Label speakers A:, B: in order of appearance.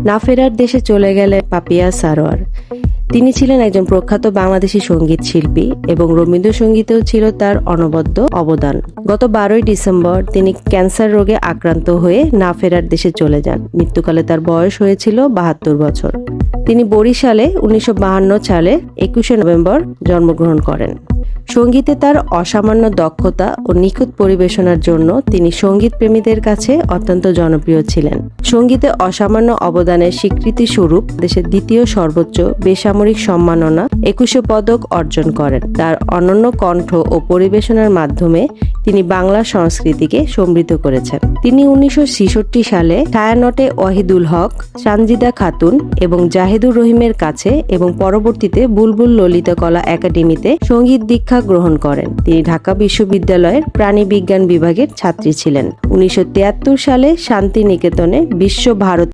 A: না ফেরার দেশে চলে গেলেন পাপিয়া সারোয়ার। তিনি ছিলেন একজন প্রখ্যাত বাংলাদেশী সঙ্গীত শিল্পী এবং রবীন্দ্রসঙ্গীতেও ছিল তার অনবদ্য অবদান। গত 12ই ডিসেম্বর তিনি ক্যান্সার রোগে আক্রান্ত হয়ে না ফেরার দেশে চলে যান। মৃত্যুকালে তার বয়স হয়েছিল 72 বছর। তিনি বরিশালে 1952 সালে 21শে নভেম্বর জন্মগ্রহণ করেন। সঙ্গীতে তার অসামান্য দক্ষতা ও নিখুঁত পরিবেশনার জন্য তিনি সঙ্গীত প্রেমীদের কাছে অত্যন্ত জনপ্রিয় ছিলেন। সঙ্গীতে অসামান্য অবদানের স্বীকৃতি স্বরূপ দেশের দ্বিতীয় সর্বোচ্চ বেসামরিক সম্মাননা 21 পদক অর্জন করেন। তার অনন্য কণ্ঠ ও পরিবেশনার মাধ্যমে তিনি বাংলা সংস্কৃতিকে সমৃদ্ধ করেছেন। তিনি 1966 সালে ছায়ানটে ওয়াহিদুল হক, সানজিদা খাতুন এবং জাহিদুর রহিমের কাছে এবং পরবর্তীতে বুলবুল ললিত কলা একাডেমিতে সঙ্গীত দীক্ষা গ্রহণ করেন। তিনি ঢাকা বিশ্ববিদ্যালয়ের প্রাণীবিজ্ঞান বিভাগের ছাত্রী ছিলেন। 1973 সালে শান্তিনিকেতনে বিশ্ব ভারতী